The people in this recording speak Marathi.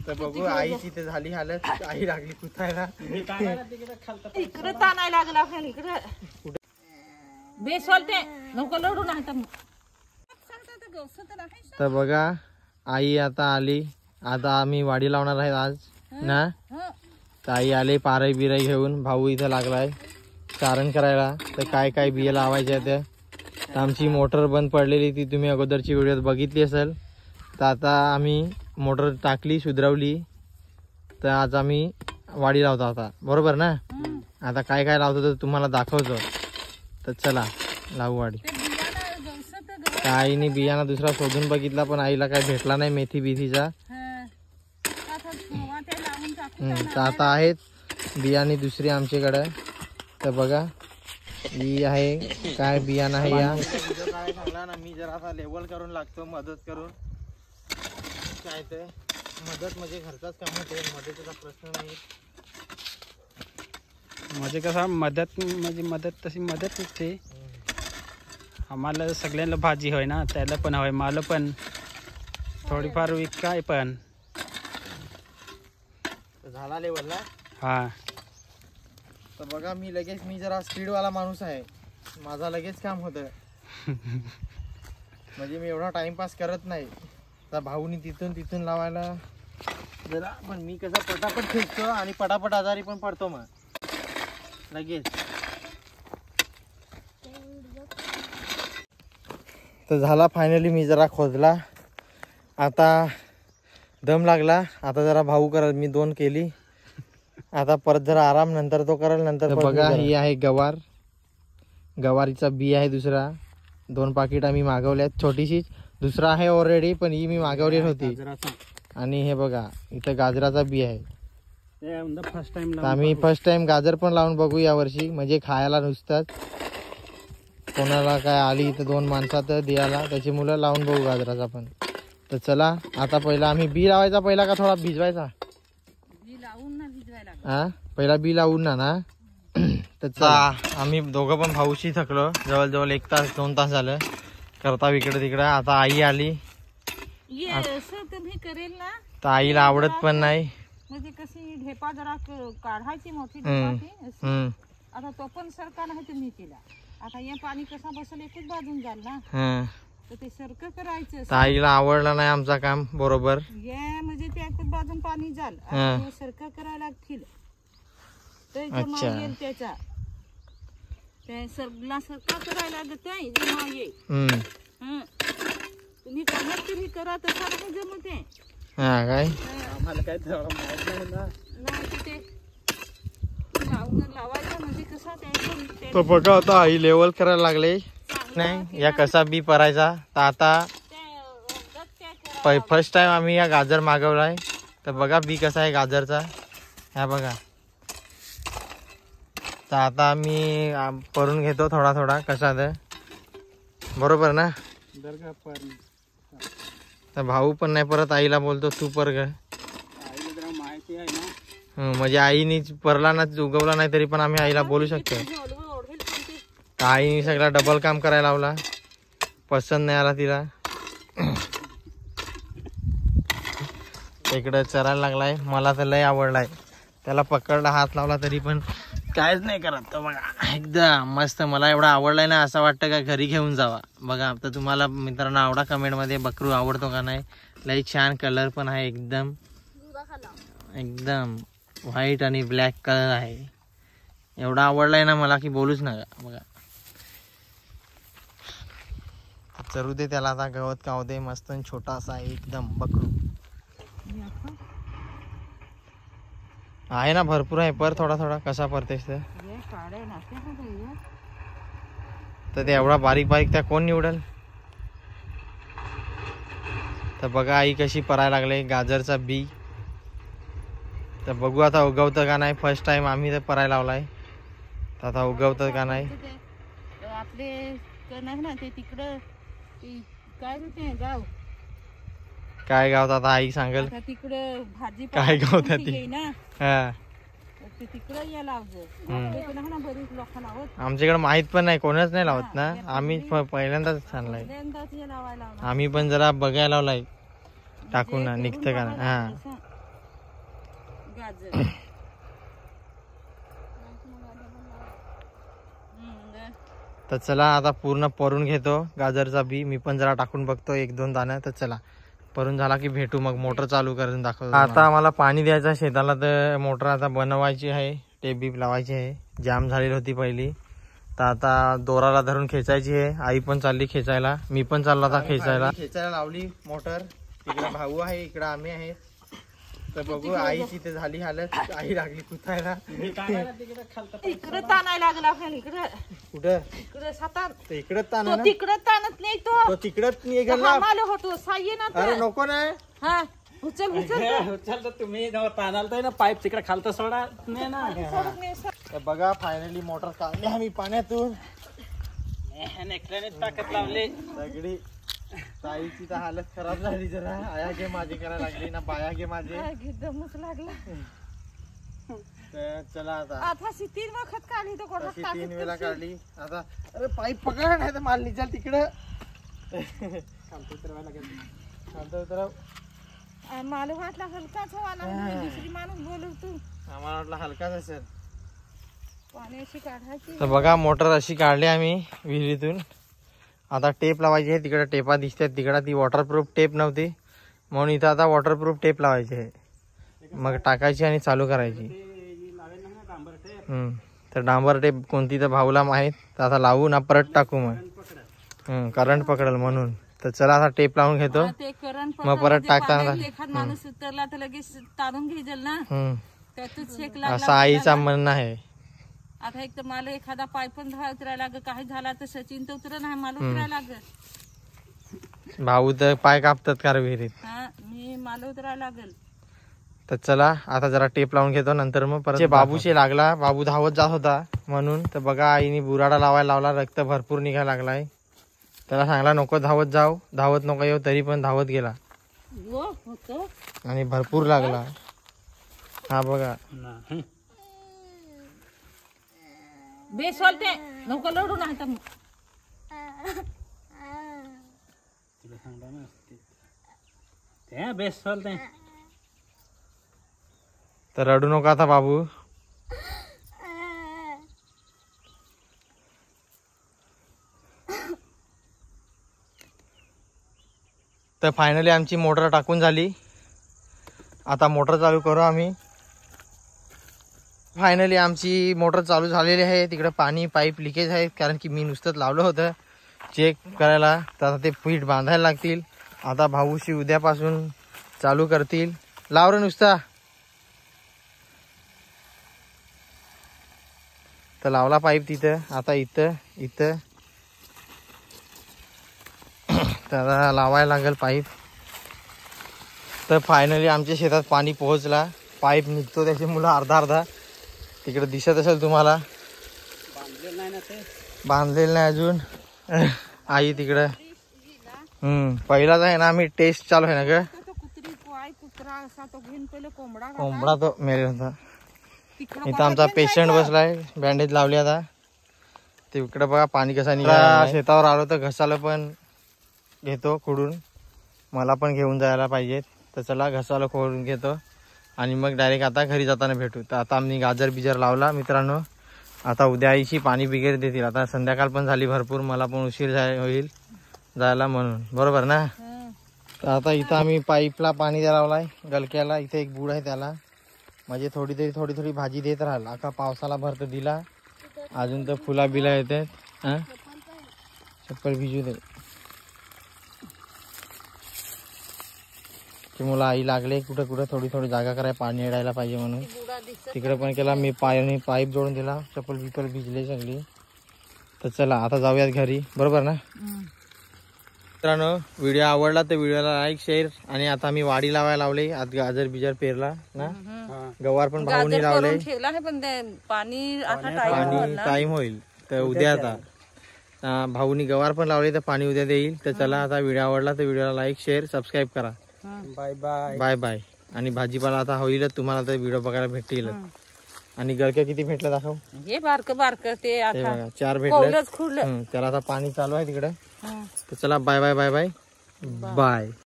तर बघू आईची ते झाली हालत, आई लागली कुठायला इकडे ताणायला लागला इकडे बेसोलते नको लढू नाही तर बघा आई आता आली. आता आम्ही वाडी लावणार आहे आज ना. तर आई आले पारई बिराई घेऊन. भाऊ इथं लागलाय चारण करायला. तर काय काय बिया लावायच्या त्या. तर आमची मोटर बंद पडलेली ती तुम्ही अगोदरची व्हिडिओ बघितली असेल. तर आता आम्ही मोटर टाकली सुधरवली. तर आज आम्ही वाडी लावतो आता बरोबर ना. आता काय काय लावतो तर तुम्हाला दाखवतो. तर चला लावू वाडी. तर आईने बियाणा दुसरा शोधून बघितला पण आईला काय भेटला नाही मेथी बिथीचा. तर आता आहेत बियाणे दुसरी आमच्याकडे. तर बघा ही आहे काय बियाणं आहे या. काय सांगला ना मी जरा आता लेवल करून लागतो मदत करून. काय ते मदत म्हणजे घरचाच काम होते. मदतीचा प्रश्न नाही म्हणजे कसा मदत म्हणजे मदत तशी मदत असते. आम्हाला सगळ्यांना भाजी होय ना त्याला पण हवंय मला पण थोडीफार विकाय पण झाला लेवल ना. हा तर बघा मी जरा स्पीडवाला माणूस आहे. माझा लगेच काम होतं. म्हणजे मी एवढा टाइमपास करत नाही. तर भाऊनी तिथून लावायला जरा पण मी कसं पटापट खेचतो आणि पटापट आजारी पण पडतो मग लगेच. तर झाला फायनली मी जरा खोदला. आता दम लागला. आता जरा भाऊ करल मी 2 केली. आता परत जरा आराम नंतर तो करेल नंतर. बघा ही आहे गवार. गवारीचा बी आहे दुसरा. 2 पाकिट आम्ही मागवल्यात छोटीशी. दुसरा आहे ऑलरेडी पण ही मी मागवली होती. आणि हे बघा इथं गाजराचा बी आहे. आम्ही फर्स्ट टाइम गाजर पण लावून बघू या वर्षी. म्हणजे खायला नुसतात कोणाला काय आली तर 2 माणसात द्यायला त्याची मुलं लावून बघू गाजराचा पण. तर चला आता पहिला आम्ही बी लावायचा पहिला का थोडा भिजवायचा. हा पहिला बी लावून ना. तर चला आम्ही दोघं पण भाऊशी थकलो. जवळजवळ 1 तास 2 तास झालं करता इकडे तिकडे. आता आई आली. तर आईला आवडत पण नाही. म्हणजे कशी ढेपा जरा काढायची मोठी. आता तो पण सरकार आहे तुम्ही केला. आता हे पाणी कसा बसल एकच बाजून जाल ना. तर ते सरकं करायचं. तर आईला आवडलं नाही आमचं काम बरोबर. हे म्हणजे ते एकच बाजून पाणी जाल सरकं करायला लागतील. अच्छा त्याचा ते सरला सरका करायला लागत आहे जमा ये. तुम्ही करणार तुम्ही करा तसा नाही जमत आहे. हा काय आम्हाला काय माहित नाही नाही ते लावायचं म्हणजे कसं. तर बघा आता आई लेवल करायला लागले नाही या कसा बी परायचा. तर आता फर्स्ट टाइम आम्ही या गाजर मागवलाय. तर बघा बी कसा आहे गाजरचा. ह्या बघा. तर आता आम्ही परून घेतो थोडा थोडा कसा तर बरोबर ना. तर भाऊ पण नाही परत आईला बोलतो तू पर ग. माहिती आहे ना. म्हणजे आईनी परला ना उगवला नाही तरी पण आम्ही आईला बोलू शकतो. तर आईने सगळा डबल काम करायला लावला. पसंत नाही आला तिला. इकडे चरायला लागलाय. मला तर लय आवडलाय. त्याला पकडला हात लावला तरी पण कायच नाही करत. तर बघा एकदम मस्त. मला एवढा आवडलाय ना असं वाटतं का घरी घेऊन जावा. बघा तर तुम्हाला मित्रांनो आवडा कमेंट मध्ये बकरू आवडतो का नाही. लय छान कलर पण आहे एकदम एकदम व्हाईट आणि ब्लॅक कलर आहे. एवढा आवडलाय ना मला की बोलूच नका. बघा चरू दे त्याला आता गवत खाऊ दे मस्त. छोटासा आहे एकदम बकरू आहे ना भरपूर आहे. पर थोडा थोडा कसा परतेस तर ते एवढा बारीक बारीक त्या कोण निवडल. तर बघा आई कशी परायला लागले गाजरचा बी. तर बघू आता उगवतं का नाही. फर्स्ट टाइम आम्ही तर परायला लावलाय. तर आता उगवतं का नाही. आपले ना ते तिकडं काय ते गाव काय गाव आता आई सांगेल. तिकडं भाजी काय गाव ती. हा आमच्याकडे माहित पण नाही कोणच नाही लावत ना. आम्ही पहिल्यांदाच आणलाय. आम्ही पण जरा बघायला लावलाय टाकून ना निघतं का. हा गाजर तर चला आता पूर्ण परून घेतो गाजरचा बी. मी पण जरा टाकून बघतो 1-2 दाणे. तर चला परून झाला की भेटू, मग मोटर चालू करून दाखवतो. आता आम्हाला पाणी द्यायचं शेताला, तर मोटर आता बनवायची आहे, टेप बीप लावायची आहे. जाम झालेली होती पहिली, तर आता दोराला धरून खेचायची आहे. आई पण चालली खेचायला, मी पण चाललो आता खेचायला लावली मोटर. तिकडे भाऊ आहे, इकडे आम्ही आहे. तर बघू आईची ते झाली हालत, आई लागली कुठायला. इकडे ताणायला लागला आपल्याला. इकडे कुठं इकडे सातार इकडे ताण तो तिकडे ताणत नाही तो तिकडच निघाला. आम्हाला होतो साई ना अरे नको नाही. हा उचल उचल तुम्ही ताणालताय ना पाईप तिकडे खालतं सोडा नाही ना. तर बघा फायनली मोटर काढली आम्ही पाण्यातून. ताकद लावली सगळी. ताईची तर हालत खराब झाली जरा. आया घे माझी करायला लागली ना, बाया घे माझे. दमच लागला. तर चला आता आता 3 वखत काढली तो कोणाला 3 वेळा काढली. आता अरे पाईप पकड नाही तर माल निघाल तिकडं. खालतं उतरव. मला वाटला हलकाच व्हायला, दुसरी माणूस बोलवतो. आम्हाला वाटलं हलकाच असेल. पाणी अशी काढायची. तर बघा मोटर अशी काढली आम्ही विहिरीतून. आता टेप लावायची आहे. तिकडे टेपा दिसतात, तिकडे ती वॉटरप्रूफ टेप नव्हती म्हणून इथं आता वॉटरप्रूफ टेप लावायची आहे. मग टाकायची आणि चालू करायची. तर डांबर टेप कोणती तर भाऊला माहीत. तर आता लावू ना परत टाकू मग करंट पकडेल म्हणून. तर चला आता टेप लावून घेतो, मग परत टाकताना एखाद माणूस उतरला तर लगेच तारून घेईल ना, त्यातच शेक असं आईचा म्हणणं आहे. आता एक तर मला एखादा पाय पण उतरायला लाग, काही झाला तर सचिन तर उतर नाही, मला उतरायला लागल. भाऊ तर पाय कापतात का विहिरीत. हा मी मला उतरायला लागल. तर चला आता जरा टेप लावून घेतो, नंतर मग परत बाबूशी लागला. बाबू धावत जात होता म्हणून. तर बघा आईने बुराडा लावायला लावला, रक्त भरपूर निघायला लागलाय. त्याला सांगला नको धावत जाऊ, धावत नको येऊ, तरी पण धावत गेला आणि भरपूर लागला. हा बघा बेसोलते नको लढू नाही तर बेस चालते. तर रडू नका आता बाबू. तर फायनली आमची मोटर टाकून झाली. आता मोटर चालू करू आम्ही. फायनली आमची मोटर चालू झालेली आहे. तिकडे पाणी पाईप लिकेज आहे, कारण की मी नुसतंच लावलं होतं चेक करायला. तर आता ते फीट बांधायला लागतील. आता भाऊशी उद्यापासून चालू करतील. लाव रे नुसता. तर लावला पाईप तिथं. आता इथं तर लावायला लागेल पाईप. तर फायनली आमच्या शेतात पाणी पोहोचला. पाईप निघतो त्याची मुलं अर्धा तिकडे दिसत असेल तुम्हाला. बांधलेलं नाही अजून. आई तिकडं पहिलाच आहे ना, आम्ही टेस्ट चालू आहे ना ग. कोंबडा तो मेले होता. इथं आमचा पेशंट बसलाय, बँडेज लावली. आता तिकडे बघा पाणी कसा निघाला. शेतावर आलो तर घसाला पण घेतो खोडून, मला पण घेऊन जायला पाहिजे. तर चला घसाला खोडून घेतो आणि मग डायरेक्ट आता घरी जाताना भेटू. तर आता आम्ही गाजर बिजर लावला मित्रांनो. आता उद्या आईशी पाणी बिगेर देतील. आता संध्याकाळ पण झाली भरपूर, मला पण उशीर होईल जायला म्हणून, बरोबर ना. तर आता इथं आम्ही पाईपला पाणी द्यायला लावलाय गलक्याला. इथे एक बुड आहे त्याला, म्हणजे थोडी भाजी देत राहिला. आता पावसाला भरत दिला, अजून तर फुला बिला येतात. चप्पल भिजू दे की मुला आई लागले. कुठं थोडी जागा करायला पाणी येडायला पाहिजे म्हणून तिकडे पण केला मी. पाईप जोडून दिला, चप्पल बिप्पल भिजले सगळी. तर चला आता जाऊयात घरी, बरोबर ना मित्रांनो. व्हिडिओ आवडला तर व्हिडिओला लाईक शेअर. आणि आता मी वाडी लावायला लावले. आज गाजर बिजर पेरला ना, गवार पण भाऊनी लावले. पाणी टाइम होईल तर उद्या. आता भाऊनी गवार पण लावले तर पाणी उद्या देईल. तर चला आता व्हिडिओ आवडला तर व्हिडिओला लाईक शेअर सबस्क्राईब करा. Bye bye. आणि भाजीपाला आता होईलच तुम्हाला, तर व्हिडिओ बघायला भेटतील. आणि गलक्या किती भेटलं दाखव. हे बारक ते आता 4 भेटलं. त्याला आता पाणी चालू आहे तिकडे. तर चला bye bye bye bye bye.